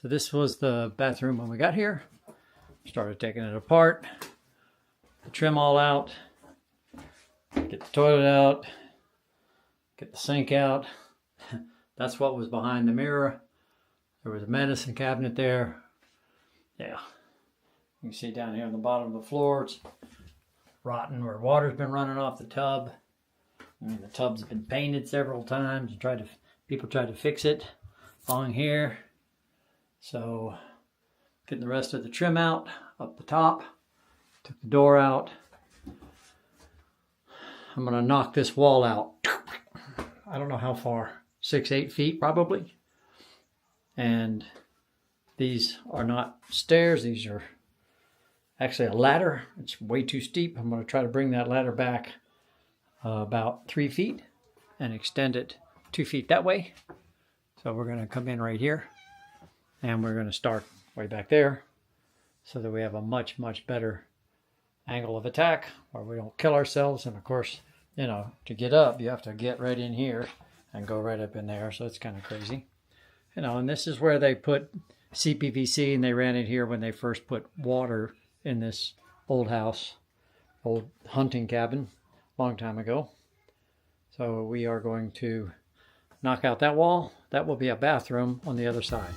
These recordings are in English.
So this was the bathroom when we got here. Started taking it apart, the trim all out, get the toilet out, get the sink out. That's what was behind the mirror. There was a medicine cabinet there. Yeah, you can see down here on the bottom of the floor, it's rotten where water's been running off the tub. I mean, the tub's been painted several times. People tried to fix it along here. So getting the rest of the trim out up the top, took the door out. I'm gonna knock this wall out. I don't know how far, 6-8 feet probably. And these are not stairs, these are actually a ladder. It's way too steep. I'm gonna try to bring that ladder back about 3 feet and extend it 2 feet that way. So we're gonna come in right here. And we're going to start way back there so that we have a much, much better angle of attack where we don't kill ourselves. And of course, you know, to get up, you have to get right in here and go right up in there. So it's kind of crazy. You know, and this is where they put CPVC, and they ran it here when they first put water in this old house, old hunting cabin, a long time ago. So we are going to knock out that wall. That will be a bathroom on the other side.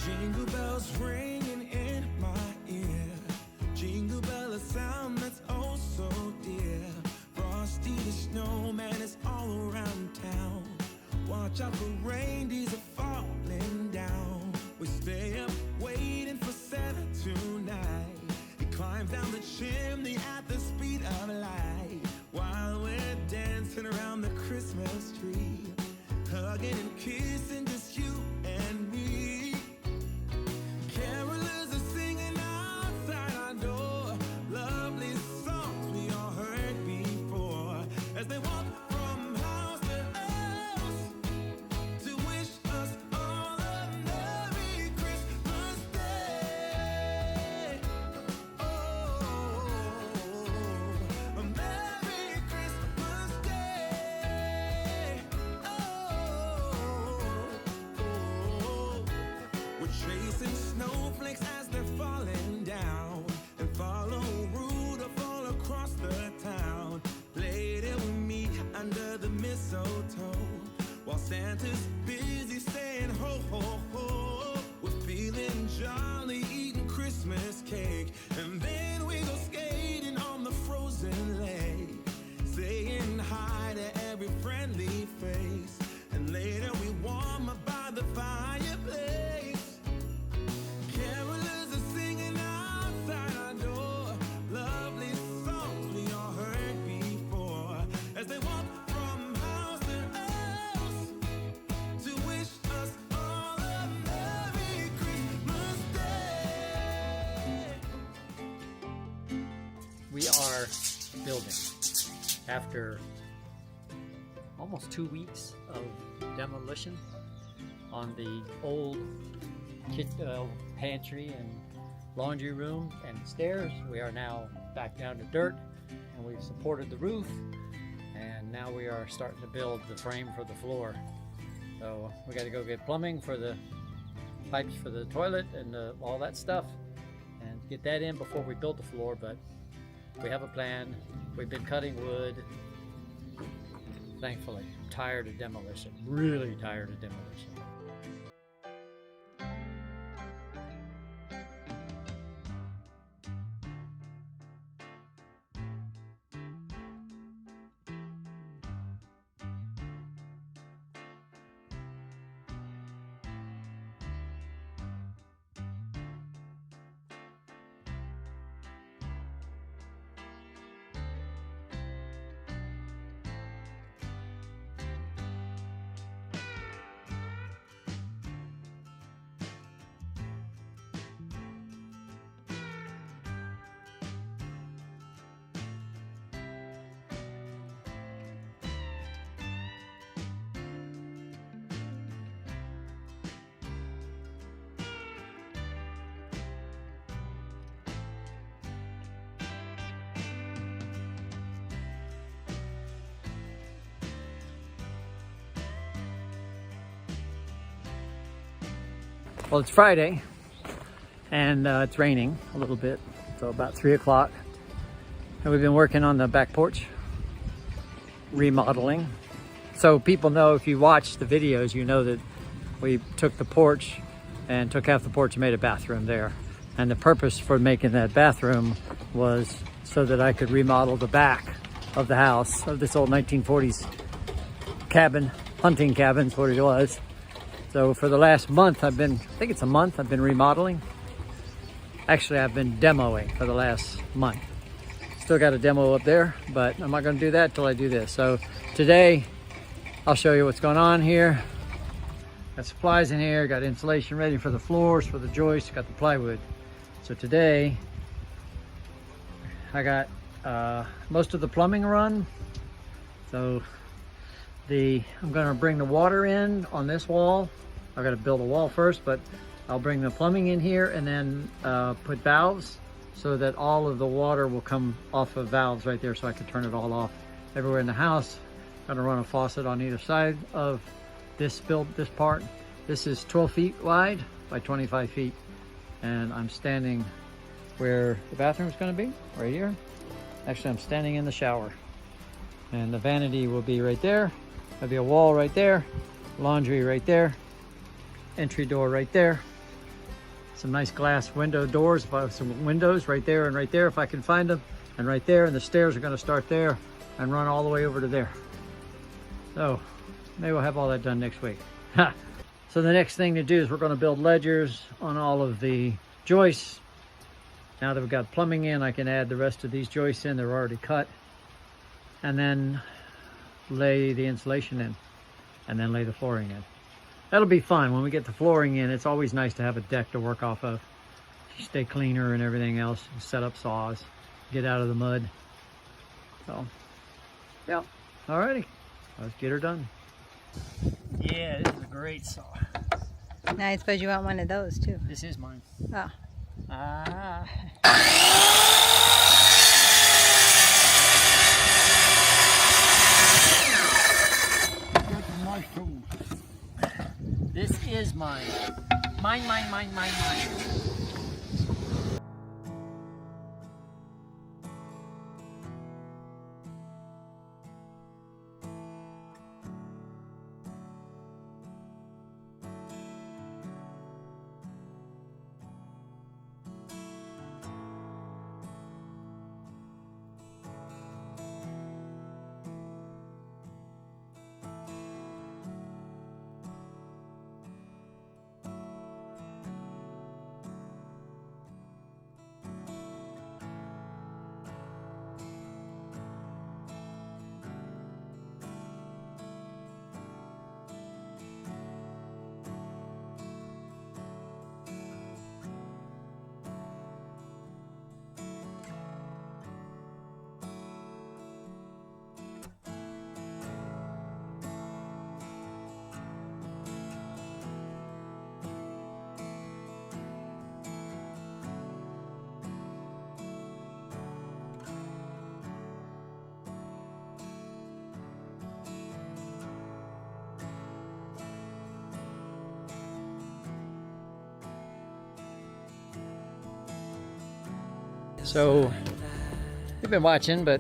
Jingle bells ringing in my ear. Jingle bell, a sound that's oh so dear. Frosty the snowman is all around town. Watch out for reindeers are falling down. We stay up waiting for Santa tonight. He climbs down the chimney at the speed of light, while we're dancing around the Christmas tree, hugging and kissing just you and me. Carolers are singing outside our door, lovely songs we all heard before, as they walk from house to house to wish us all a Merry Christmas Day. Oh, a Merry Christmas Day. Oh, we're chasing snowflakes as they're falling down, and follow Rudolph all across the town. Later we meet under the mistletoe, while Santa's busy saying ho, ho, ho. We're feeling jolly, eating Christmas cake, and then we go skating on the frozen lake, saying hi to every friendly face, and later we warm up by the fireplace. Carolers are singing outside our door, lovely songs we all heard before, as they walk from house to house to wish us all a Merry Christmas Day. We are building after almost 2 weeks of demolition on the old pantry and laundry room and stairs. We are now back down to dirt, and we've supported the roof, and now we are starting to build the frame for the floor. So we got to go get plumbing for the pipes for the toilet and all that stuff, and get that in before we build the floor. But we have a plan. We've been cutting wood. Thankfully, I'm tired of demolition, really tired of demolition. Well, it's Friday and it's raining a little bit, so about 3 o'clock. And we've been working on the back porch, remodeling. So people know, if you watch the videos, you know that we took the porch and took half the porch and made a bathroom there. And the purpose for making that bathroom was so that I could remodel the back of the house, of this old 1940s cabin, hunting cabin's what it was. So for the last month, I think it's a month, I've been remodeling. Actually, I've been demoing for the last month. Still got a demo up there, but I'm not gonna do that till I do this. So today, I'll show you what's going on here. Got supplies in here, got insulation ready for the floors, for the joists, got the plywood. So today, I got most of the plumbing run. So I'm gonna bring the water in on this wall. I gotta build a wall first, but I'll bring the plumbing in here and then put valves so that all of the water will come off of valves right there, so I can turn it all off everywhere in the house. I'm gonna run a faucet on either side of this part. This is 12 feet wide by 25 feet. And I'm standing where the bathroom's gonna be, right here. Actually, I'm standing in the shower. And the vanity will be right there. There'll be a wall right there, laundry right there, entry door right there. Some nice glass window doors, some windows right there and right there if I can find them. And right there, and the stairs are gonna start there and run all the way over to there. So maybe we'll have all that done next week. So the next thing to do is we're going to build ledgers on all of the joists. Now that we've got plumbing in, I can add the rest of these joists in. They're already cut. And then lay the insulation in. And then lay the flooring in. That'll be fun. When we get the flooring in, it's always nice to have a deck to work off of. Stay cleaner and everything else. Set up saws. Get out of the mud. So, yeah. Alrighty. Let's get her done. Yeah, this is a great saw. Now I suppose you want one of those too. This is mine. Oh. Ah. This is mine. Mine, mine, mine, mine, mine. So you've been watching, but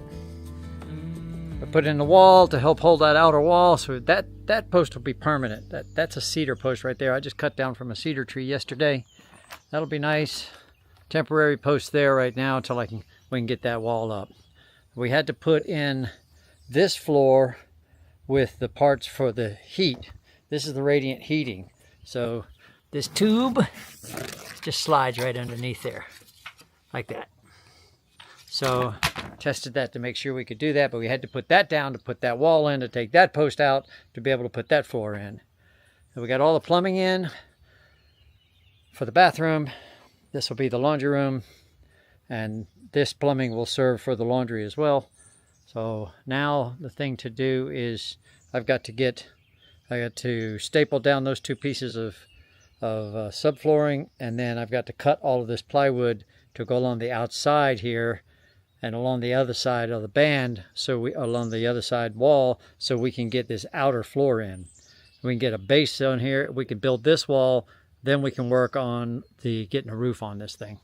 I put in the wall to help hold that outer wall, so that post will be permanent. That's a cedar post right there. I just cut down from a cedar tree yesterday. That'll be nice. Temporary post there right now until we can get that wall up. We had to put in this floor with the parts for the heat. This is the radiant heating. So this tube just slides right underneath there, like that. So tested that to make sure we could do that, but we had to put that down to put that wall in, to take that post out, to be able to put that floor in. And we got all the plumbing in for the bathroom. This will be the laundry room, and this plumbing will serve for the laundry as well. So now the thing to do is I got to staple down those two pieces of subflooring, and then I've got to cut all of this plywood to go along the outside here and along the other side of the band, along the other side wall, so we can get this outer floor in. We can get a base on here. We can build this wall then we can work on getting a roof on this thing.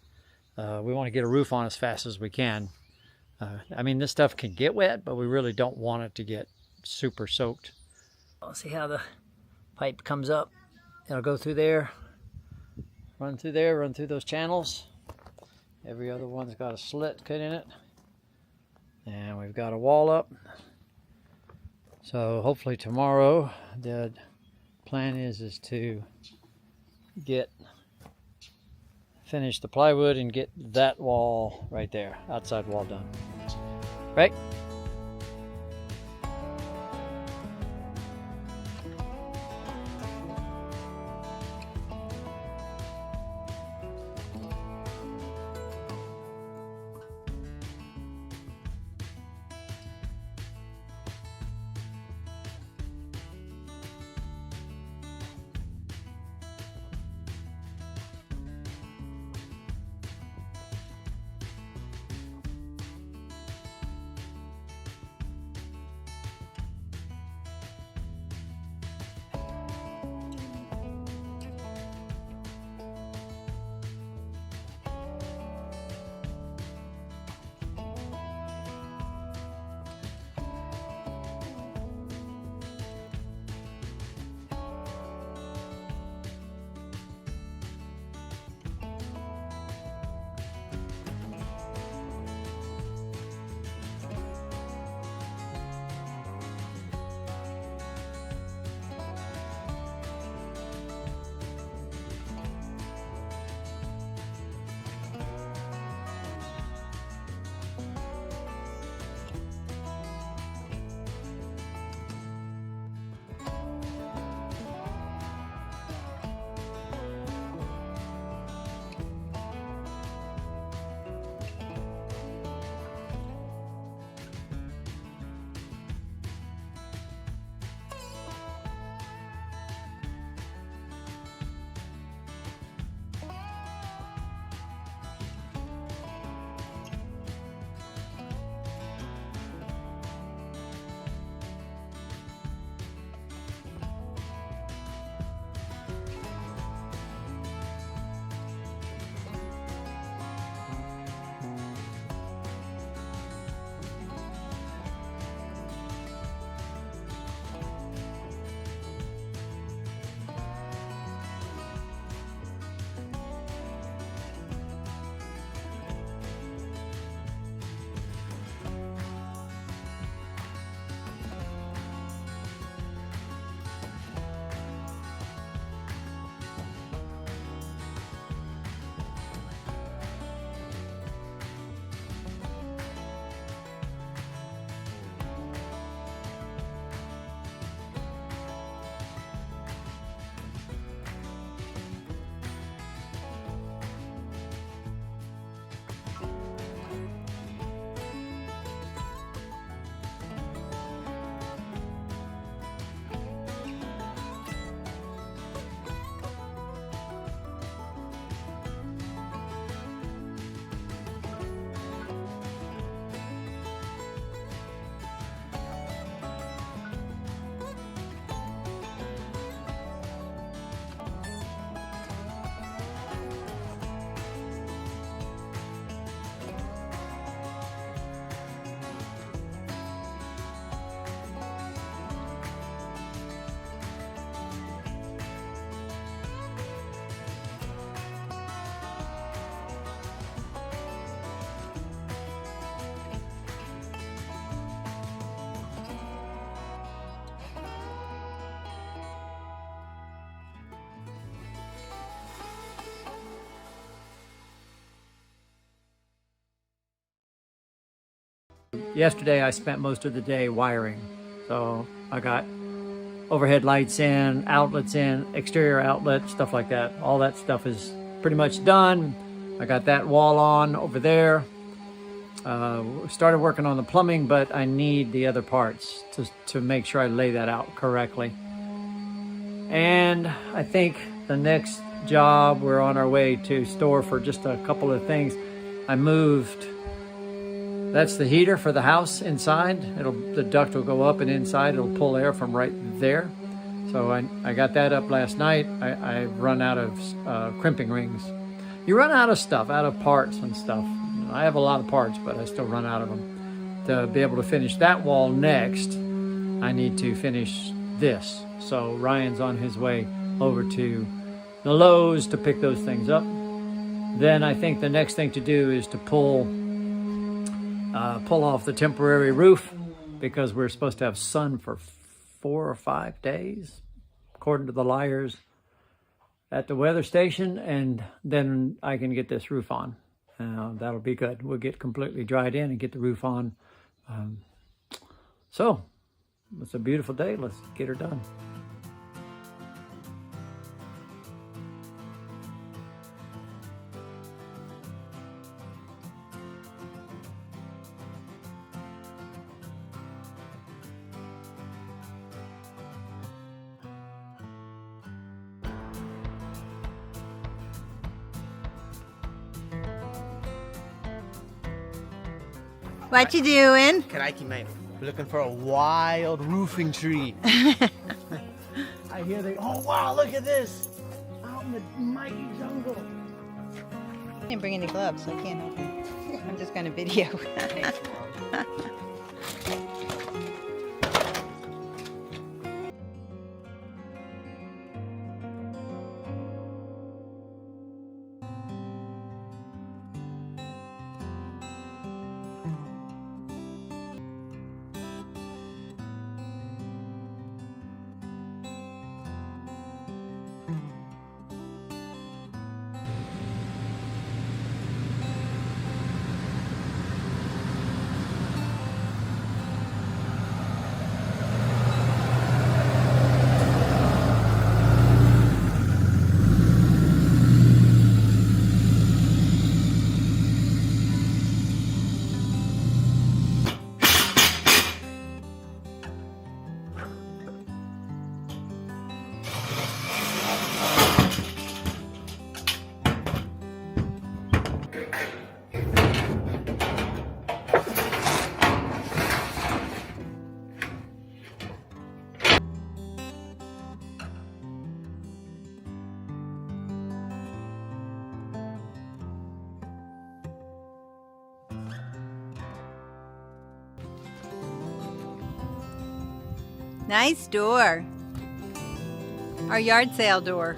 We want to get a roof on as fast as we can. I mean, this stuff can get wet, but we really don't want it to get super soaked. I'll see how the pipe comes up. It'll go through there, run through there, run through those channels. Every other one's got a slit cut in it. And we've got a wall up. So hopefully tomorrow, the plan is to finish the plywood and get that wall right there, outside wall done. Right? Yesterday I spent most of the day wiring. So I got overhead lights in, outlets in, exterior outlets, stuff like that. All that stuff is pretty much done. I got that wall on over there. Started working on the plumbing, but I need the other parts to make sure I lay that out correctly. And I think the next job, we're on our way to store for just a couple of things. I moved, that's the heater for the house inside. The duct will go up and inside, it'll pull air from right there. So I got that up last night. I've run out of crimping rings. You run out of stuff, out of parts and stuff. I have a lot of parts, but I still run out of them. To be able to finish that wall next, I need to finish this. So Ryan's on his way over to the Lowe's to pick those things up. Then I think the next thing to do is to pull off the temporary roof, because we're supposed to have sun for 4 or 5 days, according to the liars at the weather station, and then I can get this roof on. That'll be good. We'll get completely dried in and get the roof on. So it's a beautiful day. Let's get her done. What you doing? Crikey, mate. We're looking for a wild roofing tree. I hear they, oh wow, look at this. Out in the mighty jungle. I didn't bring any gloves, so I can't help you. I'm just gonna video. Nice door. Our yard sale door.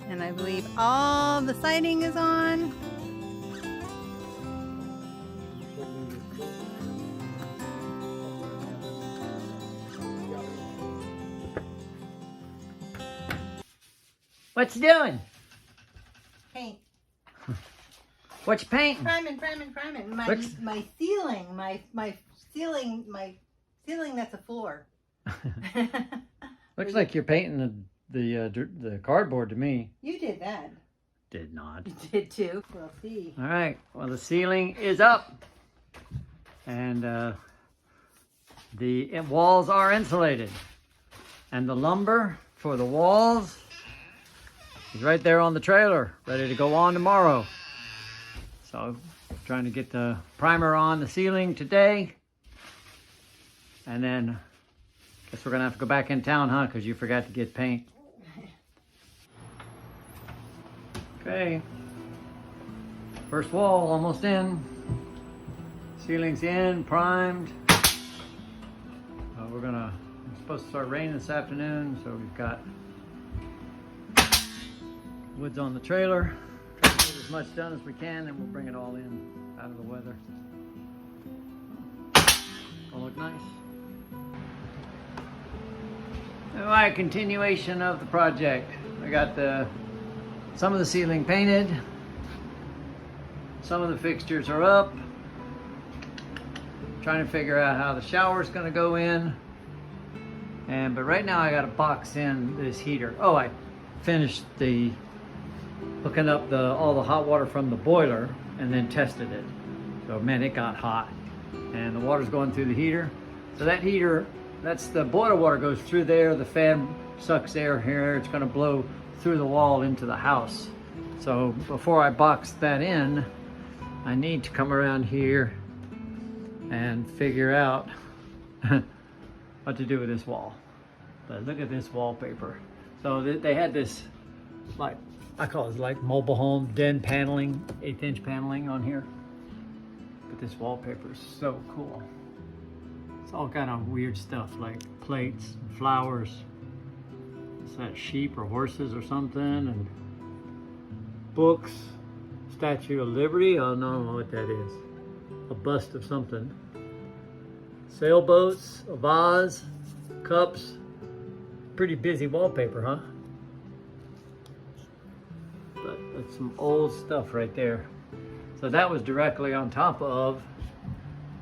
And I believe all the siding is on. What you doing? Paint. What you painting? Priming. My ceiling that's a floor. Looks like you're painting the cardboard to me. You did that. Did not. You did too. We'll see. All right. Well, the ceiling is up, and the walls are insulated, and the lumber for the walls is right there on the trailer, ready to go on tomorrow. So, trying to get the primer on the ceiling today. And then, guess we're gonna have to go back in town, huh? Because you forgot to get paint. Okay. First wall almost in. Ceiling's in, primed. It's supposed to start raining this afternoon, so we've got woods on the trailer. Try to get as much done as we can, and we'll bring it all in out of the weather. Gonna look nice. All right, continuation of the project. I got some of the ceiling painted. Some of the fixtures are up. Trying to figure out how the shower's gonna go in. But right now I gotta box in this heater. Oh, I finished hooking up all the hot water from the boiler and then tested it. So man, it got hot. And the water's going through the heater. So that heater, that's the boiler water goes through there, the fan sucks air here, it's gonna blow through the wall into the house. So before I box that in, I need to come around here and figure out, what to do with this wall. But look at this wallpaper. So they had this, like, I call it like mobile home den paneling, 1/8" paneling on here. But this wallpaper is so cool. It's all kind of weird stuff like plates, and flowers. Is that sheep or horses or something? And books, Statue of Liberty. I don't know what that is. A bust of something. Sailboats, a vase, cups. Pretty busy wallpaper, huh? But that's some old stuff right there. So that was directly on top of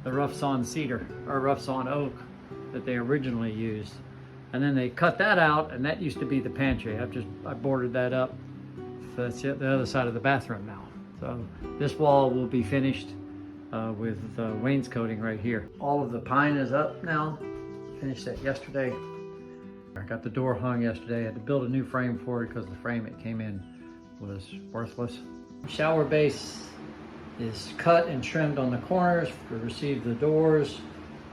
the rough sawn cedar or rough sawn oak that they originally used. And then they cut that out, and that used to be the pantry. I boarded that up. So that's the other side of the bathroom now. So this wall will be finished with wainscoting right here. All of the pine is up now. Finished that yesterday. I got the door hung yesterday. I had to build a new frame for it because the frame it came in was worthless. Shower base is cut and trimmed on the corners to receive the doors,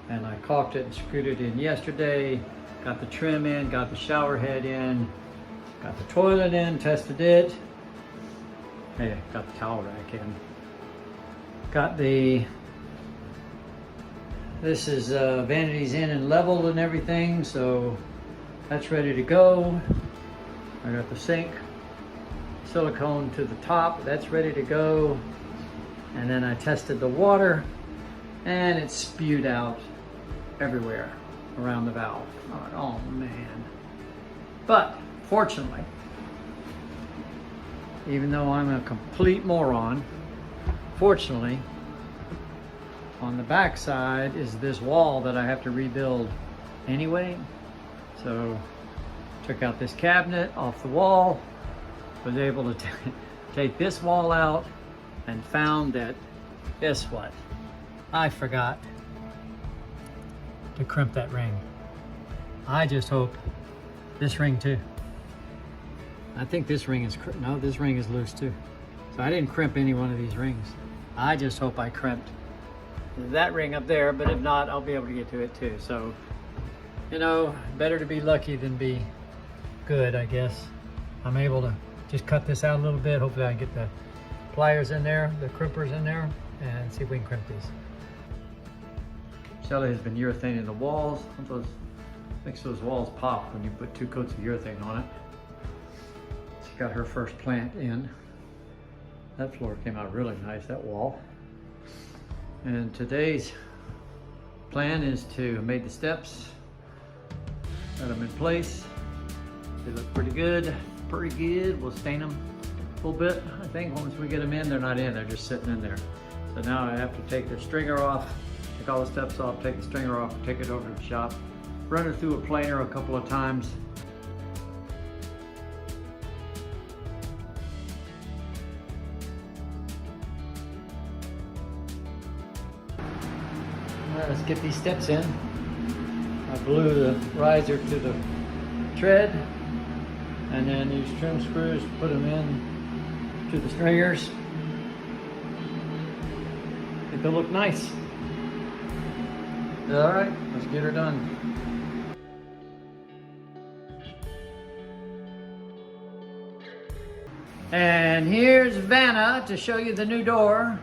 and I caulked it and screwed it in yesterday. Got the trim in, got the shower head in, got the toilet in, tested it. Hey, got the towel rack in. Got the, this is vanities in and leveled and everything, so that's ready to go. I got the sink, silicone to the top, that's ready to go. And then I tested the water, and it spewed out everywhere around the valve. Oh man. But fortunately, even though I'm a complete moron, fortunately, on the back side is this wall that I have to rebuild anyway. So took out this cabinet off the wall, was able to take this wall out, and found that, guess what? I forgot to crimp that ring. I just hope this ring too. I think this ring is, no, this ring is loose too. So I didn't crimp any one of these rings. I just hope I crimped that ring up there, but if not, I'll be able to get to it too. So, you know, better to be lucky than be good, I guess. I'm able to just cut this out a little bit. Hopefully I can get the pliers in there, the crimpers in there, and see if we can crimp these. Shelly has been urethane the walls. Makes those walls pop when you put 2 coats of urethane on it. She got her first plant in. That floor came out really nice, that wall. And today's plan is to make the steps, set them in place. They look pretty good, We'll stain them a little bit. I think once we get them in, they're not in, they're just sitting in there. So now I have to take the stringer off, take all the steps off, take the stringer off, take it over to the shop, run it through a planer a couple of times. All right, let's get these steps in. I blew the riser to the tread, and then these trim screws, put them in to the stringers. I think they'll look nice. All right, let's get her done. And here's Vanna to show you the new door.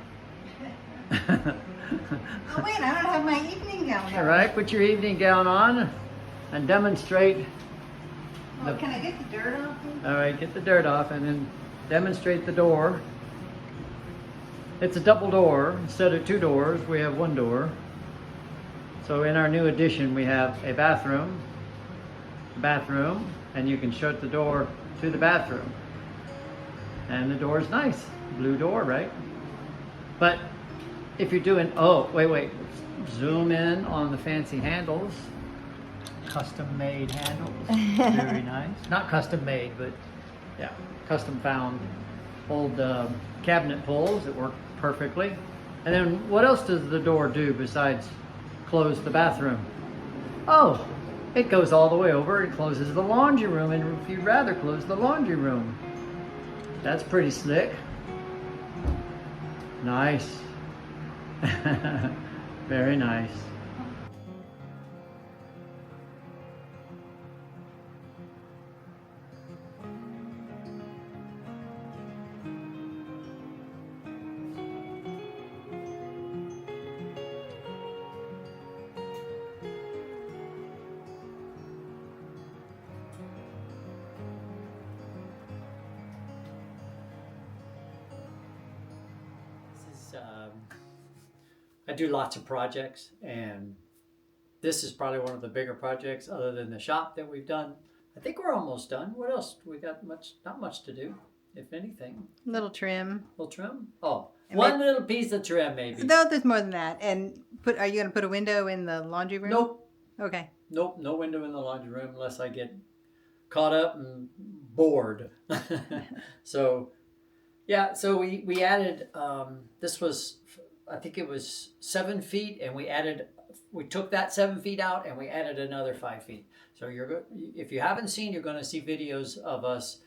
Oh wait, I don't have my evening gown on. All right, put your evening gown on and demonstrate. Oh, can I get the dirt off? All right, get the dirt off and then demonstrate the door. It's a double door. Instead of 2 doors, we have 1 door. So in our new addition, we have a bathroom, and you can shut the door to the bathroom. And the door is nice, blue door, right? But if you're doing, oh, wait, zoom in on the fancy handles. Custom made handles, very nice. Not custom made, but yeah, custom found old cabinet pulls that work perfectly. And then what else does the door do besides close the bathroom? Oh, it goes all the way over and closes the laundry room, and if you'd rather close the laundry room. That's pretty slick. Nice. Very nice. I do lots of projects, and this is probably one of the bigger projects other than the shop that we've done. I think we're almost done. What else? We got not much to do, if anything. Little trim. Little trim? Oh, And one little piece of trim maybe. No, there's more than that. And are you going to put a window in the laundry room? Nope. Okay. Nope, no window in the laundry room unless I get caught up and bored. So, yeah, so we added, this was, I think it was 7 feet, and we took that 7 feet out and we added another 5 feet. So if you haven't seen, you're going to see videos of us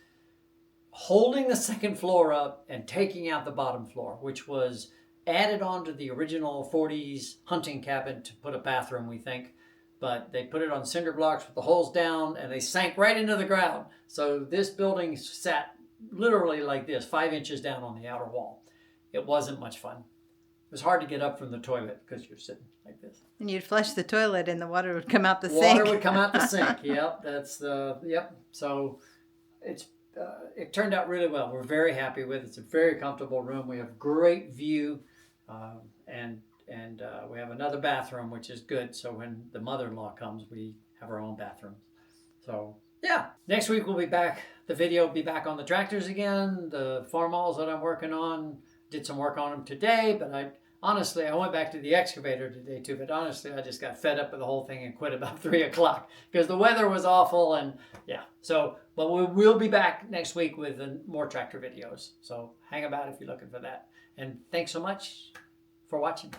holding the second floor up and taking out the bottom floor, which was added on to the original 40s hunting cabin to put a bathroom, we think. But they put it on cinder blocks with the holes down, and they sank right into the ground. So this building sat literally like this, 5 inches down on the outer wall. It wasn't much fun. It was hard to get up from the toilet because you're sitting like this. And you'd flush the toilet and the water would come out the sink. Water would come out the sink. Yep, that's yep. So it turned out really well. We're very happy with it. It's a very comfortable room. We have great view, and we have another bathroom, which is good. So when the mother-in-law comes, we have our own bathroom. So yeah, next week we'll be back. The video will be back on the tractors again. The farm-alls that I'm working on, did some work on them today, but I went back to the excavator today too. But honestly, I just got fed up with the whole thing and quit about 3 o'clock because the weather was awful. And yeah, so but we will be back next week with more tractor videos. So hang about if you're looking for that. And thanks so much for watching.